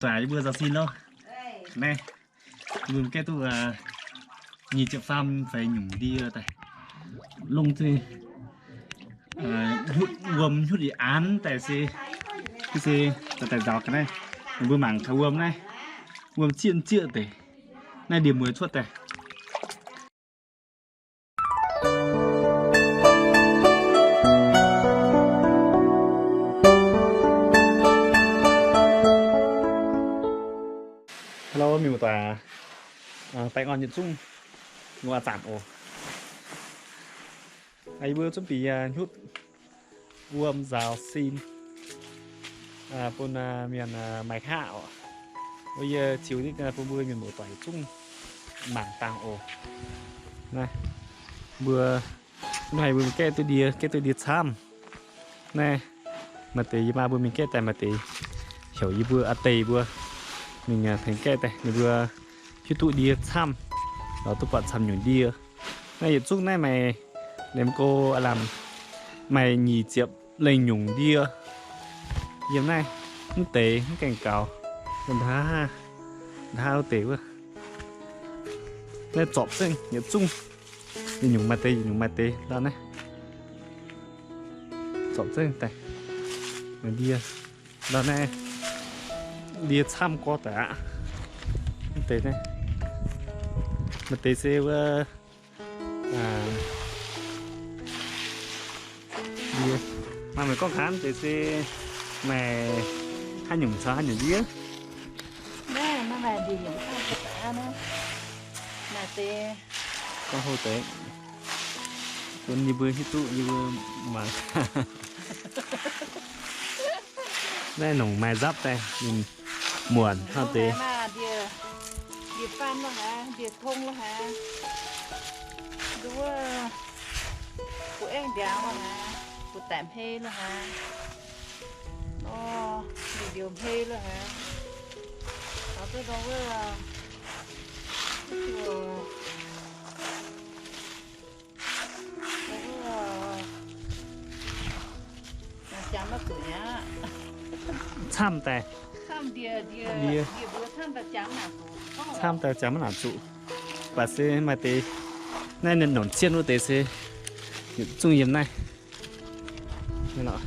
Tòa vừa giờ xin đâu này vừa cái tu nhìn chợ farm phải nhủng đi tại lông thì hút gồm hút đi án tại xe cái xe tại dọc cái này vừa mảng tháo gồm này gồm chiên chữa để này điểm 10 chuột này hello mình một tòa tay ngon nhận chung ngoa giảm ồ ấy bữa chuẩn bị hút gồm rào xin miền mạch hạo bây giờ chiếu đi là bữa miền một tòa chung mảng tàng ồ này bữa này bữa cái tôi đi xăm này mà tí mà bữa mình cái tại mà tí hiểu như bữa tây bữa mình thành cái này mình vừa khi tụi đi xăm đó tụi bạn xăm nhổn đi này chút này mày làm cô làm mày nhì chẹp lên nhung đi giống này nó tế nó cảnh cáo còn thá tế quá này chọp xinh nhớ chung nhung mà tế đó này chọp xinh tại mình đi đó này đi xăm có tạ tế này mà tế xe đi mà mày có khán tế xe mày hai nhung gì á nè nó là đi nhung sao có tạ nữa là tế có hồ tế còn như bữa hít tụ như bữa mà đây nồng mai giáp đây mình muộn hao tế địa phan luôn hả địa thông luôn hả đúng của em đéo luôn hả của tạm hê luôn hả nó điều hê luôn hả đó tôi đâu có chả mất tuổi nhá tham tài tham tài chấm là trụ và xe mà tế này nên nổn chiên của tế xe trung hiểm này này nọ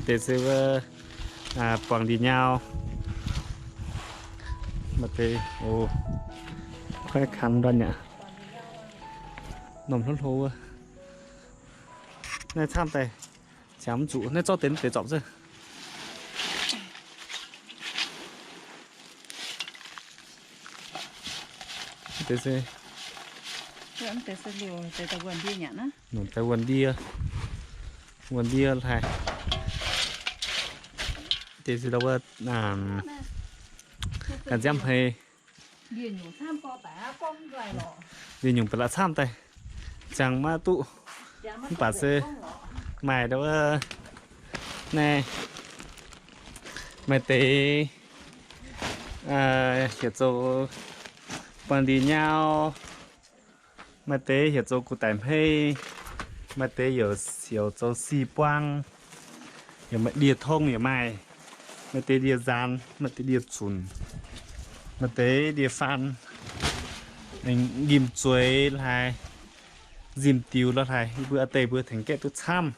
tế xe quảng đi nhau mà tế khoe khăn đó nhỉ nồng thốt hô này tham tài chấm trụ này cho đến tế chọc rồi tế xe tế xe liều tế ta quần đi nhỉ nó nổ ta quần đi là tế xe đâu làm cả giam hay đi nhung tham co tả con rồi lọ đi nhung phải là tham tay chẳng mà tụ bà xe mày đâu nè mày tế hiểu cho bằng đi nhau mà tế hiểu cho cụ tạm hay mà tế hiểu cho xì quang hiểu mà địa thông hiểu mày mà tế địa gian mà tế địa chùn mà tế địa phan anh ghim chuối là dìm tiêu đó thầy bữa tây bữa thành kẹt tôi chăm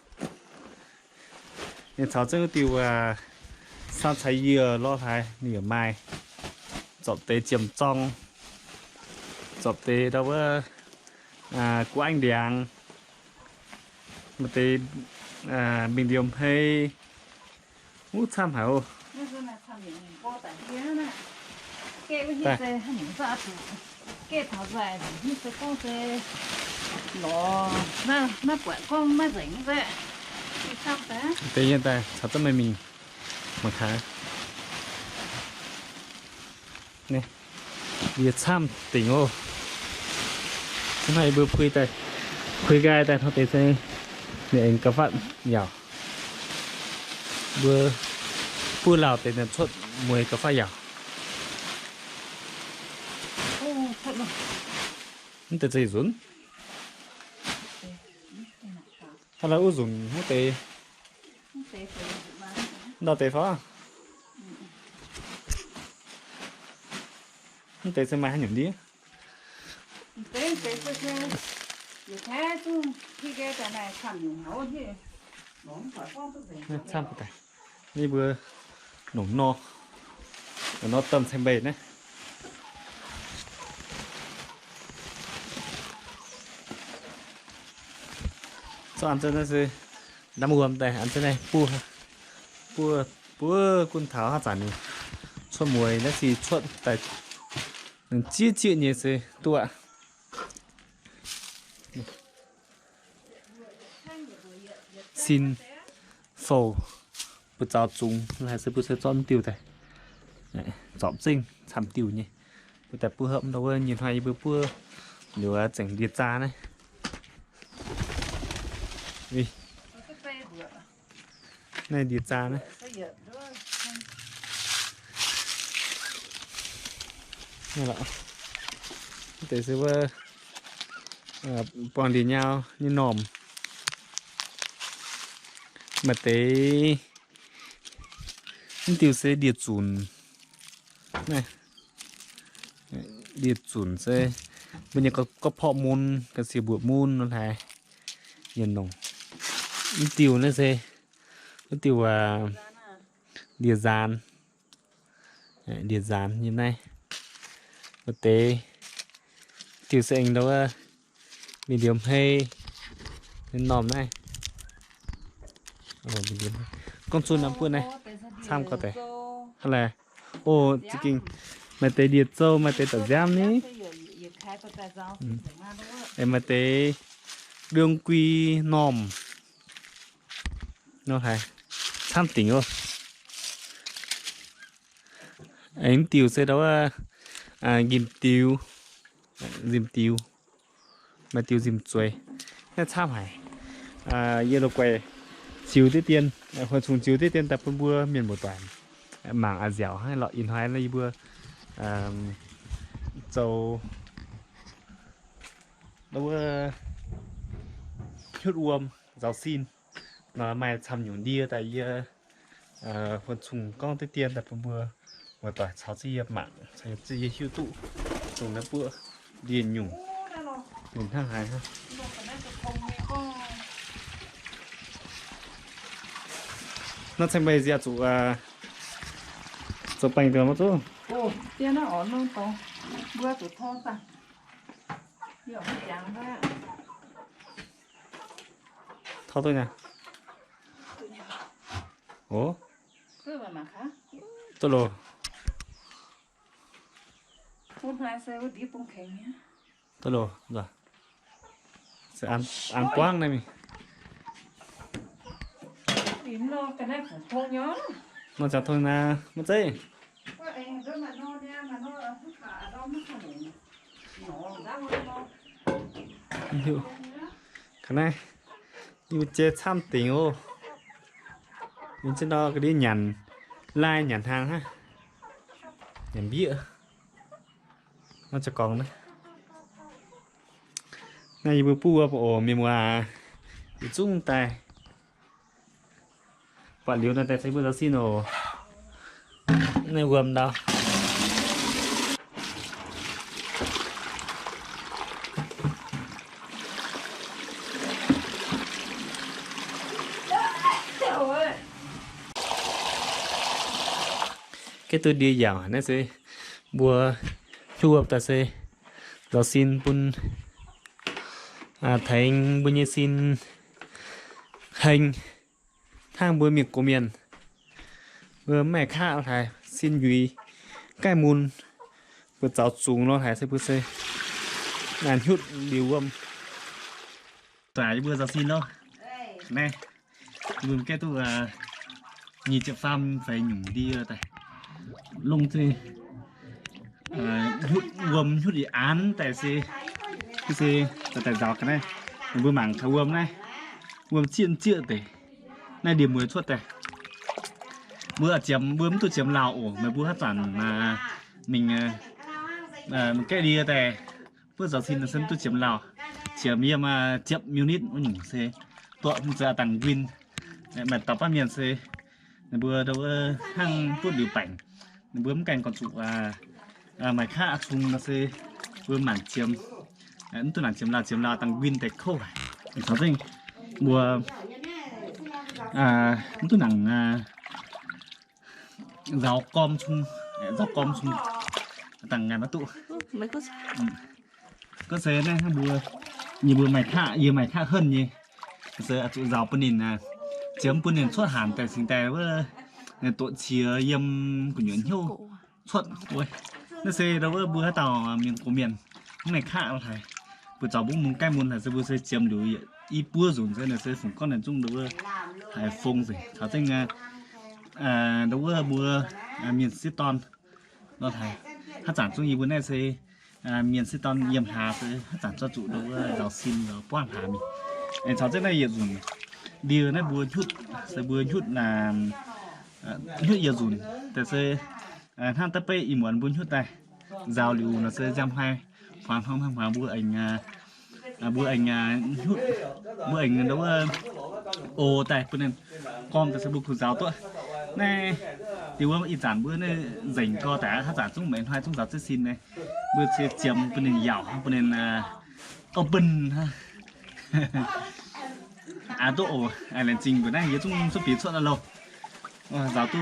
nên cháu chân tiêu sao thấy dừa lo thầy nửa mai dọn tế chiếm trong dọn tế đâu của anh đèn mà tế bình điểm hay ngút chăm hả ô cái thảo dài thì sẽ có sẽ nó quậy con má rỉnh vậy sao thế tế hiện tại cháu tâm mình mà khá nè địa chăm tỉnh ô cái này vừa khui gai tại thôi tế xe để anh cà phận nhỏ vừa phu lào tế nhận xuất mùi cà phận nhỏ nó tế dây rốn hay là u dùng hút tế đào tế phá không tới xem mai nhổm đi tế tế có xeอยู่แท้จุ้งที่แกแต่ไหนทำอยู่เขาที่หลงถอยฟ้องตัวเอง chăm cái này đi vừa nổ no nó tầm xem bể đấy sao ăn chân nó sẽ đâm guồng đây ăn chân này pua pua pua quân tháo hạt sản này cho mùi nó thì chuột tại chia chia như thế tua xin phổ bữa giáo chúng là sẽ bữa sẽ chọn tiêu này chọn sinh làm tiêu nhỉ bữa tại bữa hậm đâu nhìn hay bữa nếu chẳng điệt ra này đi này điệt ra này này là để sẽ bữa bọn đi nhau như nòm mà tế tiêu sẽ điệt chùn này điệt chùn sẽ bây giờ có phọ môn cái xìa bụi môn nó là nhìn nồng tiêu nó sẽ tiêu điệt dàn như này mà tế tiêu sẽ anh đâu bị điểm hay nên nòm này con xuân nắm này sam có thể hay là ô chỉ kinh mà tế điệt sâu mà tế tờ giam ní em mà tế đường quy nòm nó hay tham tỉnh rồi anh tiêu sẽ đó ghim tiêu dìm tiêu mà tiêu dìm chuối nó tham hải giờ đâu quay chiếu tiết tiên phần xuống chiếu tiết tiên tập phân bua miền một toàn mảng dẻo hay lọ in hoái lấy bua dầu đâu hút uom giáo xin nó mày chăm nhổn đi tại phần xuống con tiết tiên tập phân bua một toàn sáu chi mạng sáu chi hữu tụ dùng nó bua điền nhủng đến thang hải ha nó xem bây giờ chủ chụp ảnh được không chú? Ồ, tiền nó ổn luôn to, bữa tụi thon ta, giờ nó chẳng ra. Thao tôi nè. Ủa? Cứ mà khá. Tôi lồ. Hôm nay sẽ có đi bông khéo nhá. Tôi lồ, rồi. Sẽ ăn quang này mình. Điểm lo cái này phải thong nhớ. Nó chả thôi là một giây. Có anh đó mà nó nha mà nó ở phút cả đó nó không nó ra luôn nó. Hiểu. Cái này yêu chế tham tình ô. Mình trên đó cái đi nhằn like nhằn hàng ha. Nhằn bia. Nó cho còn đấy. Này vừa pua bộ miền mùa bị chung tay. Quản lý này thấy vừa giáo xin rồi này gồm đâu cái tôi đi dạo nó sẽ bùa thu hợp ta sẽ giáo xin pun thấy bây giờ xin hành thang bữa miệng của miền vừa mẹ khá thầy xin duy cái môn vừa giáo xuống nó thầy sẽ bữa xe ngàn hút điều âm tải vừa giáo xin đâu này vừa cái tôi nhìn chợ farm phải nhủng đi rồi tại lông thì hút gồm hút đi án tại xe tại giáo cái này vừa mảng thấu gồm này gồm chiên chữa để này điểm mới xuất này bữa chém bướm tôi chém lào ổ mà bữa hát toàn mà mình cái đi tại bữa giáo xin là sân tôi chém lào chém bia mà chém unit nó nhủ xe tọa ra tàng win mà tập phát miền xe bữa đâu hăng tuốt điều bảnh bướm cành còn trụ mày khác chung là sẽ vừa mảng chiếm tôi làm chiếm là tăng win tại khâu này sau đây mùa tôi nặng rau com chung tăng ngàn nó tụ mấy có sẽ này bùa nhiều bùa mày khác hơn nhỉ giờ tụ rau bên nền chiếm bên nền xuất hàm tại sinh tài với tụ chia yếm của nhuyễn hiu xuất ôi nó sẽ đâu với bùa tàu miền của miền này khác là thầy bữa cháu bún muốn cái muốn là sẽ bữa sẽ chiếm đủ ít bữa dùng sẽ là sẽ dùng con này chung đâu thầy phong gì thảo tinh đâu với bữa miền Siton nó thầy hát giảng chung ý bữa này sẽ miền Siton yếm hà sẽ hát giảng cho chủ đâu giàu xin rồi quan hà mình em cháu rất là nhiều dùng điều này bữa chút sẽ bữa chút là chút nhiều dùngแต่sẽท่านตะเปอีหมวนบุญชุดใดgiao lưu nó sẽ giam hai phán phong thăng hóa bữa ảnh bữa ảnh đâu ô tại bữa nên con ta sẽ buộc giáo tội này thì bữa ít giản bữa này dành co tá hát giản chúng mình hai chúng giáo sẽ xin này bữa sẽ chiếm bữa nên giàu bữa nên open ha độ lần trình của này nhớ chúng xuất phí suất là lâu giáo tu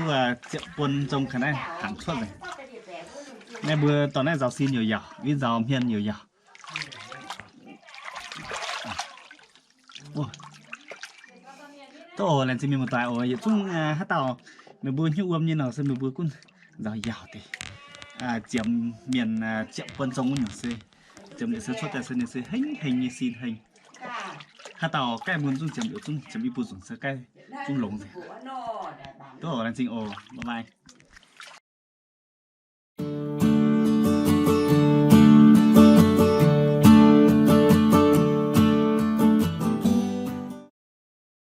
triệu quân trong khả năng hẳn suất này ngày bữa tối nay giáo xin nhiều giàu biết giáo hiền nhiều giàu tổ lần trình mình một tài ở vậy chúng hát tàu mình bữa như uống như nào xem mình bữa cũng giàu giàu thì chiếm miền triệu quân trong những xe chiếm những xe xuất tại sân xe hình như xin hình hát tàu cái muốn chung chiếm được chung chiếm ít bữa dùng xe cái chung lồng gì tổ lần trình bye bye